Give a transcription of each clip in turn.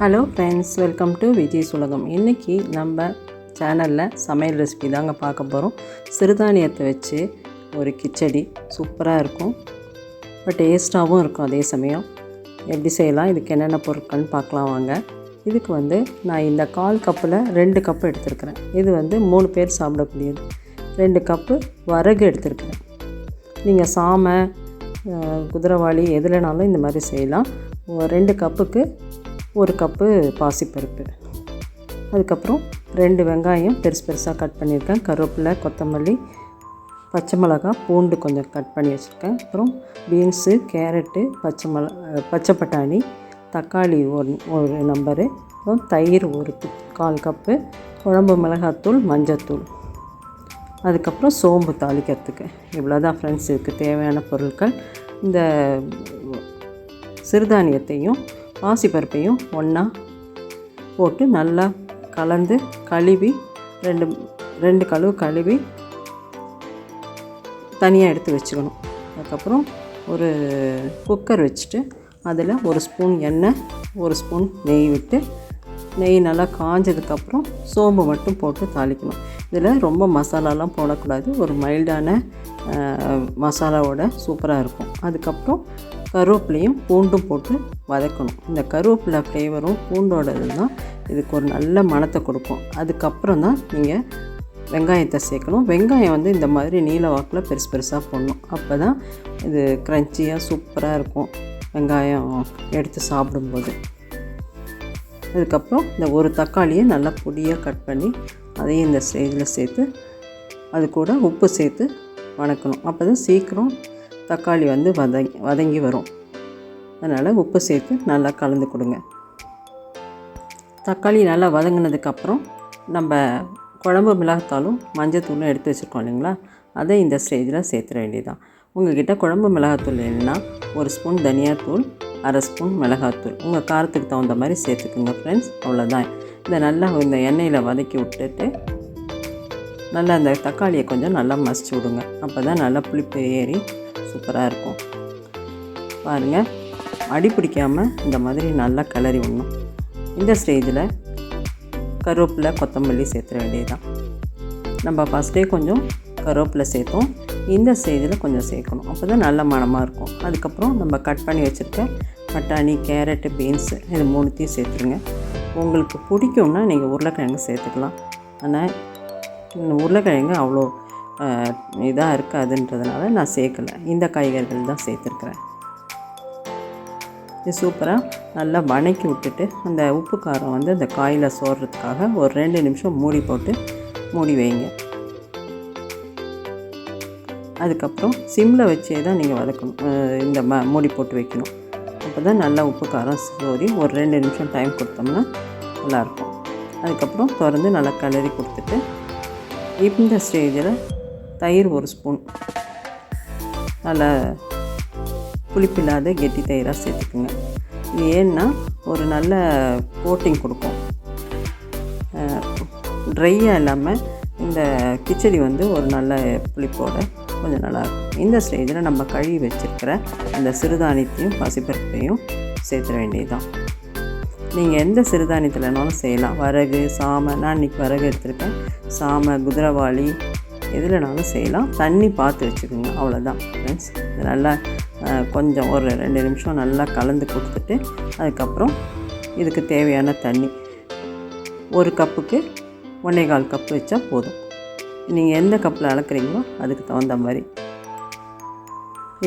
Hello friends, welcome to Vijay உலகம். இன்றைக்கி நம்ம சேனலில் சமையல் ரெசிபி தாங்க பார்க்க போகிறோம். சிறுதானியத்தை வச்சு ஒரு கிச்சடி சூப்பராக இருக்கும், பட் டேஸ்ட்டாகவும் இருக்கும். அதே சமயம் எப்படி செய்யலாம், இதுக்கு என்னென்ன பொருட்கள்னு பார்க்கலாம் வாங்க. இதுக்கு நான் இந்த 1/4 கப்பில் 2 கப்பு எடுத்துருக்கிறேன். இது 3 பேர் சாப்பிடக்கூடியது. 2 கப்பு வரகு எடுத்துருக்கிறேன். நீங்கள் சாமை, குதிரைவாளி எதுலனாலும் இந்த மாதிரி செய்யலாம். 2 கப்புக்கு 1 கப்பு பாசிப்பருப்பு, அதுக்கப்புறம் 2 வெங்காயம் பெருசாக கட் பண்ணியிருக்கேன், கருவேப்பிலை, கொத்தமல்லி, பச்சை மிளகாய், பூண்டு கொஞ்சம் கட் பண்ணி வச்சுருக்கேன், அப்புறம் பீன்ஸு, கேரட்டு, பச்சை பட்டாணி, தக்காளி ஒரு நம்பரு, அப்புறம் தயிர் 1/4 கப்பு, குழம்பு மிளகாத்தூள், மஞ்சத்தூள், அதுக்கப்புறம் சோம்பு தாளிக்கிறதுக்கு. இவ்வளோ தான் ஃப்ரெண்ட்ஸ் இதுக்கு தேவையான பொருட்கள். இந்த சிறுதானியத்தையும் பாசிப்பருப்பையும் ஒன்றா போட்டு நல்லா கலந்து கழுவி 2 கழுவு கழுவி தனியாக எடுத்து வச்சுக்கணும். அதுக்கப்புறம் ஒரு குக்கர் வச்சுட்டு அதில் 1 ஸ்பூன் எண்ணெய், 1 ஸ்பூன் நெய் விட்டு, நெய் நல்லா காஞ்சதுக்கப்புறம் சோம்பு மட்டும் போட்டு தாளிக்கணும். இதில் ரொம்ப மசாலாலாம் போடக்கூடாது, ஒரு மைல்டான மசாலாவோட சூப்பராக இருக்கும். அதுக்கப்புறம் கருவேப்பிலையும் பூண்டும் போட்டு வதக்கணும். இந்த கருவேப்பிலை ஃப்ளேவரும் பூண்டோடது தான் இதுக்கு ஒரு நல்ல மணத்தை கொடுக்கும். அதுக்கப்புறம் தான் நீங்கள் வெங்காயத்தை சேர்க்கணும். வெங்காயம் இந்த மாதிரி நீல வாக்கில் பெருசாக போடணும். அப்போ தான் இது க்ரன்ச்சியாக சூப்பராக இருக்கும் வெங்காயம் எடுத்து சாப்பிடும்போது. அதுக்கப்புறம் இந்த ஒரு தக்காளியை நல்லா பொடியாக கட் பண்ணி அதையும் இந்த ஸ்டேஜில் சேர்த்து அது கூட உப்பு சேர்த்து வதக்கணும். அப்போ தான் சீக்கிரம் தக்காளி வதங்கி வரும். அதனால் உப்பு சேர்த்து நல்லா கலந்து கொடுங்க. தக்காளி நல்லா வதங்கினதுக்கப்புறம் நம்ம குழம்பு மிளகாத்தூளும் மஞ்சத்தூளும் எடுத்து வச்சுருக்கோம் இல்லைங்களா, அதை இந்த ஸ்டேஜில் சேர்த்துட வேண்டியதுதான். உங்கள்கிட்ட குழம்பு மிளகாத்தூள் இல்லைன்னா 1 ஸ்பூன் தனியாத்தூள், 1/2 ஸ்பூன் மிளகாத்தூள் உங்கள் காரத்துக்கு தகுந்த மாதிரி சேர்த்துக்குங்க ஃப்ரெண்ட்ஸ். அவ்வளோதான். இதை நல்லா இந்த எண்ணெயில் வதக்கி விட்டுட்டு நல்லா அந்த தக்காளியை கொஞ்சம் நல்லா மசிச்சு விடுங்க. அப்போ தான் நல்லா புளிப்பு ஏறி சூப்பராக இருக்கும். பாருங்கள், அடி பிடிக்காமல் இந்த மாதிரி நல்லா கிளறி விடணும். இந்த ஸ்டேஜில் கருவேப்பிலை, கொத்தமல்லி சேர்த்துட வேண்டியதுதான். நம்ம ஃபஸ்ட்டே கொஞ்சம் கருவேப்பிலை சேர்த்தோம், இந்த ஸ்டேஜில் கொஞ்சம் சேர்க்கணும். அப்போ தான் நல்ல மணமாக இருக்கும். அதுக்கப்புறம் நம்ம கட் பண்ணி வச்சுருக்க பட்டாணி, கேரட்டு, பீன்ஸு இது 3த்தையும் சேர்த்துருங்க. உங்களுக்கு பிடிக்கும்னா நீங்கள் உருளைக்கிழங்கு சேர்த்துக்கலாம். ஆனால் உருளைக்கிழங்கு அவ்வளோ இதாக இருக்காதுன்றதுனால நான் சேர்க்கலை. இந்த காய்கறிகள் தான் சேர்த்துருக்குறேன். இது சூப்பராக நல்லா வதக்கி விட்டுட்டு அந்த உப்பு காரம் அந்த காயில் சோறுறதுக்காக ஒரு 2 நிமிஷம் மூடி வைங்க. அதுக்கப்புறம் சிம்மில் வச்சே தான் நீங்கள் வதக்கணும். இந்த மூடி போட்டு வைக்கணும். அப்போ தான் நல்லா உப்பு காரம் சோறி ஒரு 2 நிமிஷம் டைம் கொடுத்தோம்னா நல்லாயிருக்கும். அதுக்கப்புறம் திறந்து நல்லா கிளறி கொடுத்துட்டு இந்த ஸ்டேஜில் தயிர் 1 ஸ்பூன் நல்லா புளிப்பில்லாத கெட்டி தயிராக சேர்த்துக்குங்க. இது ஏன்னா ஒரு நல்ல கோட்டிங் கொடுக்கும். ட்ரையாக இல்லாமல் இந்த கிச்சடி ஒரு நல்ல புளிப்போட கொஞ்சம் நல்லாயிருக்கும். இந்த ஸ்டேஜில் நம்ம கழுவி வச்சுருக்கிற அந்த சிறுதானியத்தையும் பாசிப்பருப்பையும் சேர்த்துட வேண்டியதுதான். நீங்கள் எந்த சிறுதானியத்தில்னாலும் செய்யலாம். வரகு, சாமை, நான் இன்றைக்கி வரகு எடுத்துருக்கேன், சாமை, குதிரைவாளி எதுலனாலும் செய்யலாம். தண்ணி பார்த்து வச்சுக்கோங்க. அவ்வளோதான் ஃப்ரெண்ட்ஸ். இது நல்லா கொஞ்சம் ஒரு 2 நிமிஷம் நல்லா கலந்து கொடுத்துட்டு அதுக்கப்புறம் இதுக்கு தேவையான தண்ணி 1 கப்புக்கு 1/4 கப்பு வச்சா போதும். நீங்கள் எந்த கப்பில் அளக்குறீங்களோ அதுக்கு தகுந்த மாதிரி.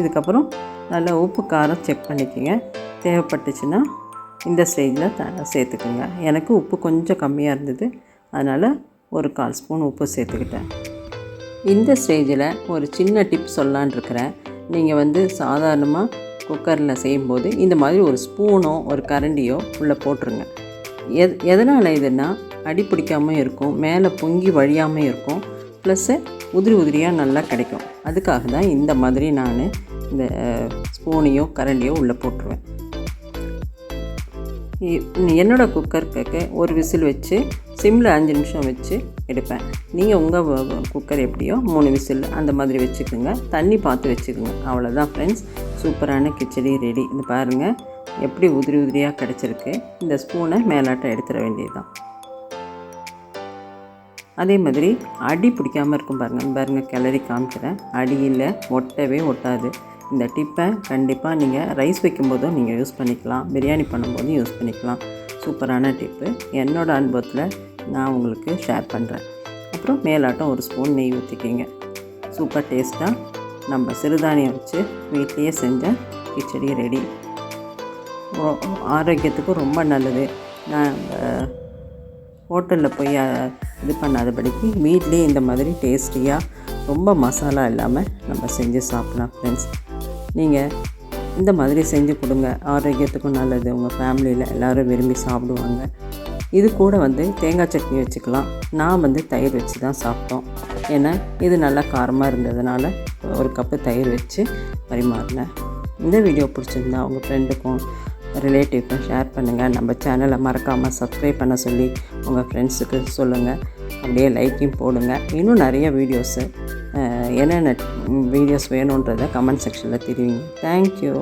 இதுக்கப்புறம் நல்லா உப்பு காரம் செக் பண்ணிக்கோங்க. தேவைப்பட்டுச்சுன்னா இந்த ஸ்டேஜில் சேர்த்துக்குங்க. எனக்கு உப்பு கொஞ்சம் கம்மியாக இருந்தது, அதனால் ஒரு 1/4 ஸ்பூன் உப்பு சேர்த்துக்கிட்டேன். இந்த ஸ்டேஜில் ஒரு சின்ன டிப் சொல்லலான் இருக்கிறேன். நீங்கள் சாதாரணமாக குக்கரில் செய்யும்போது இந்த மாதிரி ஒரு ஸ்பூனோ ஒரு கரண்டியோ உள்ளே போட்டுருங்க. எதனால் இதுன்னா அடி பிடிக்காமல் இருக்கும், மேலே பொங்கி வழியாமல் இருக்கும், ப்ளஸ்ஸு உதிரியாக நல்லா கிடைக்கும். அதுக்காக தான் இந்த மாதிரி நான் இந்த ஸ்பூனையோ கரண்டியோ உள்ளே போட்டுருவேன். என்னோடய குக்கருக்கு ஒரு விசில் வச்சு சிம்மில் 5 நிமிஷம் வச்சு எடுப்பேன். நீங்கள் உங்கள் குக்கர் எப்படியோ 3 விசில் அந்த மாதிரி வச்சுக்கோங்க. தண்ணி பார்த்து வச்சுக்கோங்க. அவ்வளோதான் ஃப்ரெண்ட்ஸ், சூப்பரான கிச்சடி ரெடி. இது பாருங்கள், எப்படி உதிரி உதிரியாக கிடச்சிருக்கு. இந்த ஸ்பூனை மேலாட்டம் எடுத்துட வேண்டியது தான். அதே மாதிரி அடி பிடிக்காமல் இருக்கும் பாருங்கள் கிளறி காமிக்கிறேன். அடியில் ஒட்டவே ஒட்டாது. இந்த டிப்பை கண்டிப்பாக நீங்கள் ரைஸ் வைக்கும்போதும் நீங்கள் யூஸ் பண்ணிக்கலாம், பிரியாணி பண்ணும்போதும் யூஸ் பண்ணிக்கலாம். சூப்பரான டிப்பு, என்னோடய அனுபவத்தில் நான் உங்களுக்கு ஷேர் பண்ணுறேன். அப்புறம் மேலாட்டம் ஒரு ஸ்பூன் நெய் ஊற்றிக்கிங்க. சூப்பர் டேஸ்ட்டாக நம்ம சிறுதானியம் வச்சு வீட்லேயே செஞ்ச கிச்சடி ரெடி. ஆரோக்கியத்துக்கும் ரொம்ப நல்லது. நான் ஹோட்டலில் போய் இது பண்ணாதபடிக்கு வீட்லேயே இந்த மாதிரி டேஸ்டியாக ரொம்ப மசாலா இல்லாமல் நம்ம செஞ்சு சாப்பிட்லாம் ஃப்ரெண்ட்ஸ். நீங்கள் இந்த மாதிரி செஞ்சு கொடுங்க, ஆரோக்கியத்துக்கும் நல்லது. உங்கள் ஃபேமிலியில் எல்லோரும் விரும்பி சாப்பிடுவாங்க. இது கூட தேங்காய் சட்னி வச்சுக்கலாம். நான் தயிர் வச்சு தான் சாப்பிட்டோம். ஏன்னா இது நல்லா காரமாக இருந்ததுனால ஒரு கப்பு தயிர் வச்சு பரிமாறினேன். இந்த வீடியோ பிடிச்சிருந்தா உங்கள் ஃப்ரெண்டுக்கும் ரிலேட்டிவ்க்கும் ஷேர் பண்ணுங்கள். நம்ம சேனலை மறக்காமல் சப்ஸ்கிரைப் பண்ண சொல்லி உங்கள் ஃப்ரெண்ட்ஸுக்கு சொல்லுங்கள். அப்படியே லைக்கையும் போடுங்க. இன்னும் நிறைய வீடியோஸு என்னென்ன வீடியோஸ் வேணுன்றதை கமெண்ட் செக்ஷனில் தெரிவிங்க. தேங்க்யூ.